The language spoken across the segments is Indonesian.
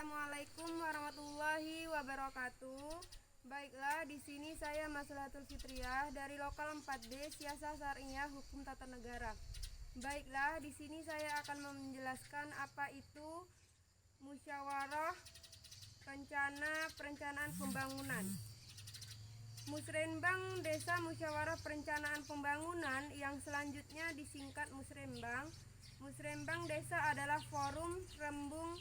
Assalamualaikum warahmatullahi wabarakatuh. Baiklah, di sini saya Maslahatul Fitriah dari Lokal 4D Siasah Syariah Hukum Tata Negara. Baiklah, di sini saya akan menjelaskan apa itu musyawarah perencanaan pembangunan. Musrenbang Desa Musyawarah Perencanaan Pembangunan yang selanjutnya disingkat Musrenbang. Musrenbang Desa adalah forum rembung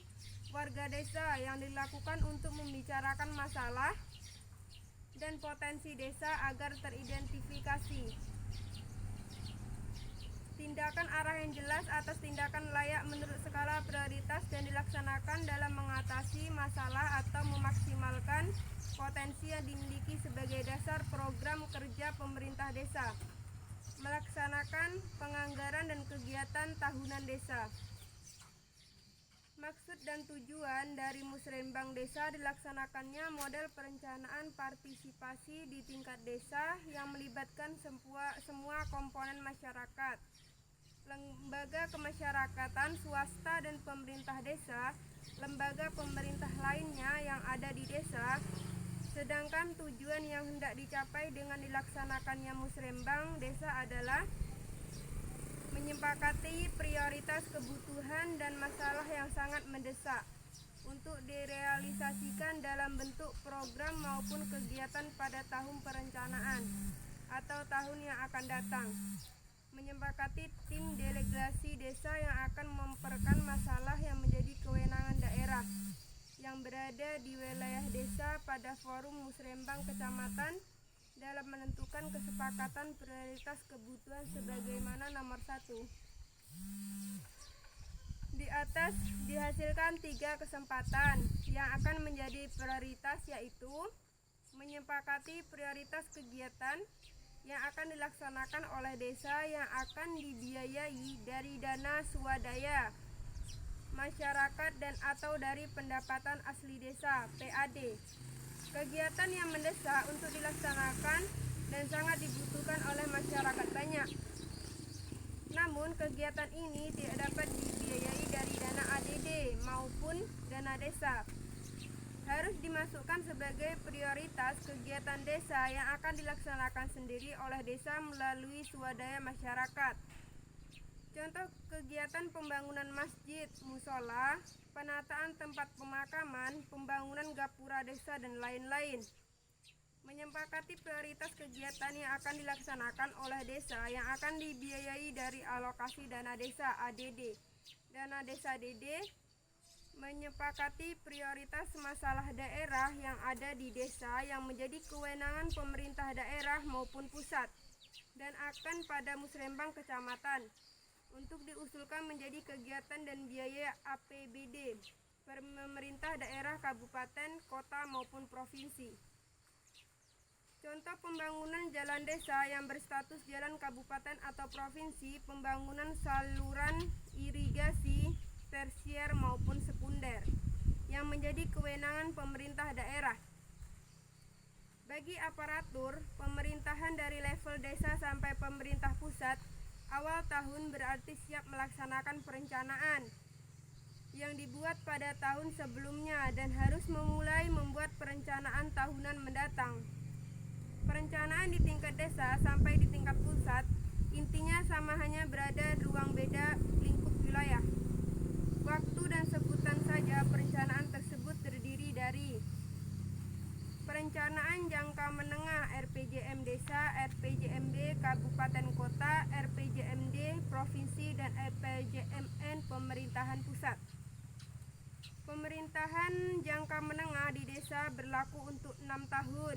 warga desa yang dilakukan untuk membicarakan masalah dan potensi desa agar teridentifikasi tindakan arah yang jelas atas tindakan layak menurut skala prioritas dan dilaksanakan dalam mengatasi masalah atau memaksimalkan potensi yang dimiliki sebagai dasar program kerja pemerintah desa, melaksanakan penganggaran dan kegiatan tahunan desa. Maksud dan tujuan dari Musrenbang Desa dilaksanakannya model perencanaan partisipasi di tingkat desa yang melibatkan semua komponen masyarakat, lembaga kemasyarakatan, swasta dan pemerintah desa, lembaga pemerintah lainnya yang ada di desa. Sedangkan tujuan yang hendak dicapai dengan dilaksanakannya Musrenbang Desa adalah menyepakati prioritas kebutuhan dan masalah yang sangat mendesak untuk direalisasikan dalam bentuk program maupun kegiatan pada tahun perencanaan atau tahun yang akan datang. Menyepakati tim delegasi desa yang akan memperkan masalah yang menjadi kewenangan daerah yang berada di wilayah desa pada forum Musrenbang Kecamatan dalam menentukan kesepakatan prioritas kebutuhan sebagaimana nomor 1. Di atas dihasilkan 3 kesempatan yang akan menjadi prioritas, yaitu menyepakati prioritas kegiatan yang akan dilaksanakan oleh desa yang akan dibiayai dari dana swadaya masyarakat dan atau dari pendapatan asli desa (PAD). Kegiatan yang mendesak untuk dilaksanakan dan sangat dibutuhkan oleh masyarakat banyak. Namun kegiatan ini tidak dapat dibiayai dari dana ADD maupun dana desa. Harus dimasukkan sebagai prioritas kegiatan desa yang akan dilaksanakan sendiri oleh desa melalui swadaya masyarakat. Contoh kegiatan pembangunan masjid, musola, penataan tempat pemakaman, pembangunan gapura desa, dan lain-lain. Menyepakati prioritas kegiatan yang akan dilaksanakan oleh desa yang akan dibiayai dari alokasi dana desa ADD, dana desa DD. Menyepakati prioritas masalah daerah yang ada di desa yang menjadi kewenangan pemerintah daerah maupun pusat dan akan pada Musrenbang Kecamatan untuk diusulkan menjadi kegiatan dan biaya APBD pemerintah daerah, kabupaten, kota maupun provinsi. Contoh pembangunan jalan desa yang berstatus jalan kabupaten atau provinsi, pembangunan saluran irigasi tersier maupun sekunder yang menjadi kewenangan pemerintah daerah. Bagi aparatur pemerintahan dari level desa sampai pemerintah pusat, awal tahun berarti siap melaksanakan perencanaan yang dibuat pada tahun sebelumnya dan harus memulai membuat perencanaan tahunan mendatang. Perencanaan di tingkat desa sampai di tingkat pusat intinya sama, hanya berada ruang beda lingkup wilayah. Waktu dan sebutan saja perencanaan tersebut terdiri dari perencanaan jangka menengah RPJM Desa, RPJMD Kabupaten Kota, RPJMD Provinsi, dan RPJMN Pemerintahan Pusat. Pemerintahan jangka menengah di desa berlaku untuk 6 tahun,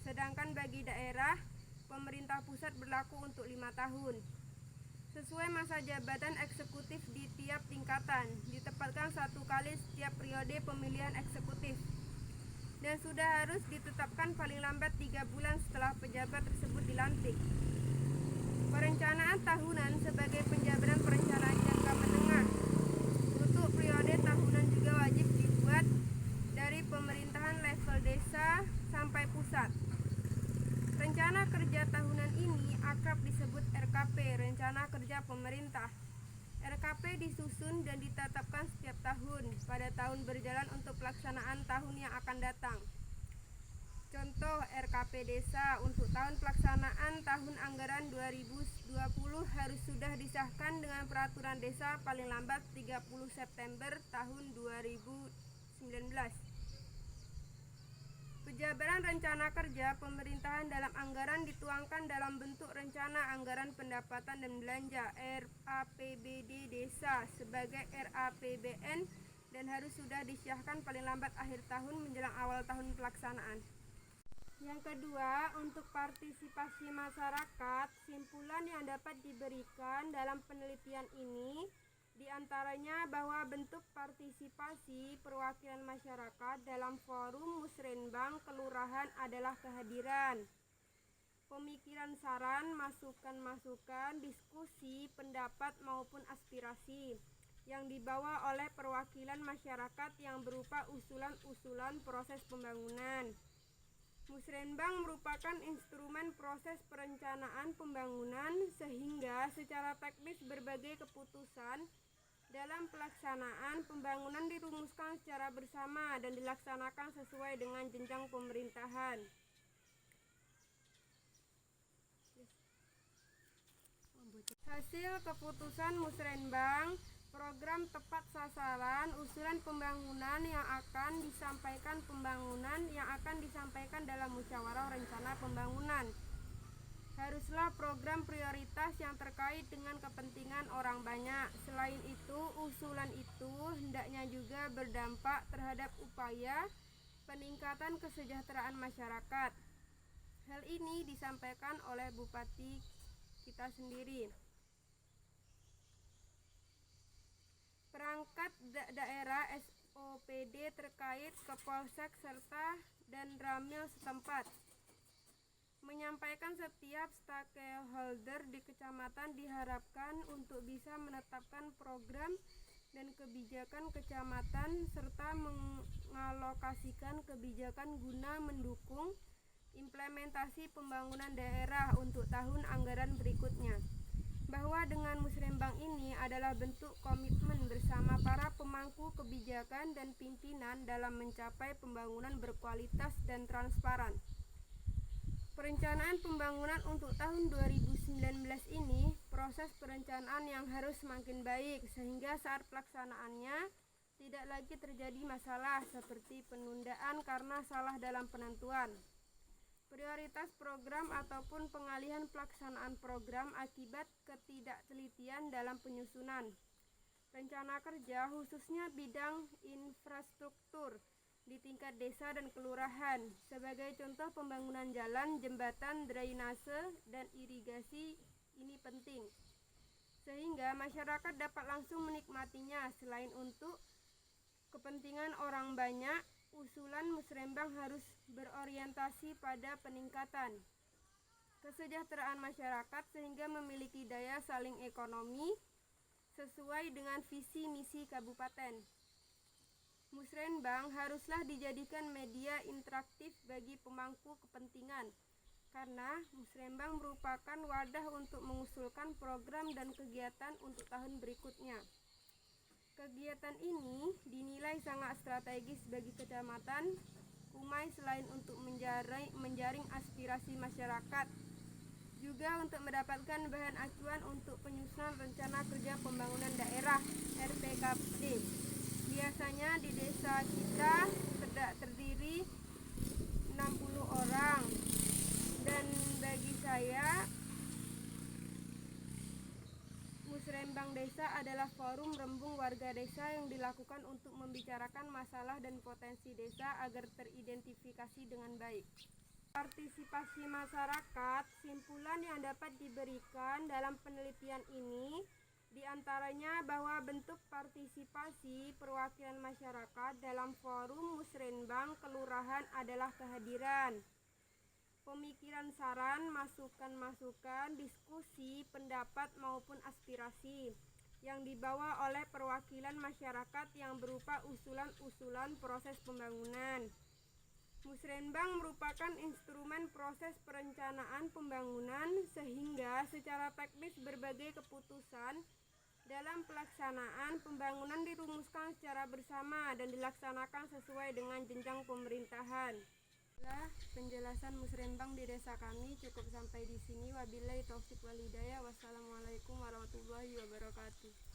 sedangkan bagi daerah, pemerintah pusat berlaku untuk 5 tahun. Sesuai masa jabatan eksekutif di tiap tingkatan, ditempatkan 1 kali setiap periode pemilihan eksekutif, dan sudah harus ditetapkan paling lambat 3 bulan setelah pejabat tersebut dilantik. Perencanaan tahunan sebagai penjabaran perencanaan jangka menengah untuk periode tahunan juga wajib dibuat dari pemerintahan level desa sampai pusat. Rencana kerja tahunan ini akrab disebut RKP, Rencana Kerja Pemerintah. RKP disusun dan ditetapkan setiap tahun tahun pada tahun berjalan untuk pelaksanaan tahun yang akan datang. Contoh RKP Desa untuk tahun pelaksanaan tahun anggaran 2020 harus sudah disahkan dengan peraturan desa paling lambat 30 September tahun 2019. Penjabaran rencana kerja pemerintahan dalam anggaran dituangkan dalam bentuk rencana anggaran pendapatan dan belanja RAPBD Desa sebagai RAPBN dan harus sudah disahkan paling lambat akhir tahun menjelang awal tahun pelaksanaan. Yang kedua, untuk partisipasi masyarakat, simpulan yang dapat diberikan dalam penelitian ini diantaranya bahwa bentuk partisipasi perwakilan masyarakat dalam forum musrenbang kelurahan adalah kehadiran, pemikiran saran, masukan-masukan, diskusi, pendapat maupun aspirasi yang dibawa oleh perwakilan masyarakat yang berupa usulan-usulan proses pembangunan. Musrenbang merupakan instrumen proses perencanaan pembangunan sehingga secara teknis berbagai keputusan dalam pelaksanaan pembangunan dirumuskan secara bersama dan dilaksanakan sesuai dengan jenjang pemerintahan. Hasil keputusan musrenbang, program tepat sasaran, usulan pembangunan yang akan disampaikan dalam musyawarah rencana pembangunan. Haruslah program prioritas yang terkait dengan kepentingan orang banyak. Selain itu, usulan itu hendaknya juga berdampak terhadap upaya peningkatan kesejahteraan masyarakat. Hal ini disampaikan oleh Bupati kita sendiri. Perangkat daerah SOPD terkait Kapolsek serta dan Ramil setempat menyampaikan setiap stakeholder di kecamatan diharapkan untuk bisa menetapkan program dan kebijakan kecamatan serta mengalokasikan kebijakan guna mendukung implementasi pembangunan daerah untuk tahun anggaran berikutnya. Bahwa dengan musrenbang ini adalah bentuk komitmen bersama para pemangku kebijakan dan pimpinan dalam mencapai pembangunan berkualitas dan transparan. Perencanaan pembangunan untuk tahun 2019 ini proses perencanaan yang harus semakin baik sehingga saat pelaksanaannya tidak lagi terjadi masalah seperti penundaan karena salah dalam penentuan prioritas program ataupun pengalihan pelaksanaan program akibat ketidaktelitian dalam penyusunan rencana kerja khususnya bidang infrastruktur di tingkat desa dan kelurahan. Sebagai contoh, pembangunan jalan, jembatan, drainase, dan irigasi ini penting sehingga masyarakat dapat langsung menikmatinya. Selain untuk kepentingan orang banyak, usulan musrenbang harus berorientasi pada peningkatan kesejahteraan masyarakat sehingga memiliki daya saing ekonomi sesuai dengan visi misi kabupaten. Musrenbang haruslah dijadikan media interaktif bagi pemangku kepentingan karena musrenbang merupakan wadah untuk mengusulkan program dan kegiatan untuk tahun berikutnya. Kegiatan ini dinilai sangat strategis bagi Kecamatan Kumai selain untuk menjaring aspirasi masyarakat, juga untuk mendapatkan bahan acuan untuk penyusunan rencana kerja pembangunan daerah RPKPD. Biasanya di desa kita terdiri 60 orang dan bagi saya musrenbang desa adalah forum rembung warga desa yang dilakukan untuk membicarakan masalah dan potensi desa agar teridentifikasi dengan baik. Partisipasi masyarakat, simpulan yang dapat diberikan dalam penelitian ini diantaranya bahwa bentuk partisipasi perwakilan masyarakat dalam forum musrenbang kelurahan adalah kehadiran, pemikiran saran, masukan-masukan, diskusi, pendapat maupun aspirasi yang dibawa oleh perwakilan masyarakat yang berupa usulan-usulan proses pembangunan. Musrenbang merupakan instrumen proses perencanaan pembangunan sehingga secara teknis berbagai keputusan Dalam pelaksanaan, pembangunan dirumuskan secara bersama dan dilaksanakan sesuai dengan jenjang pemerintahan. Penjelasan musrembang di desa kami cukup sampai di sini. Wabillahi taufik wal hidayah. Wassalamualaikum warahmatullahi wabarakatuh.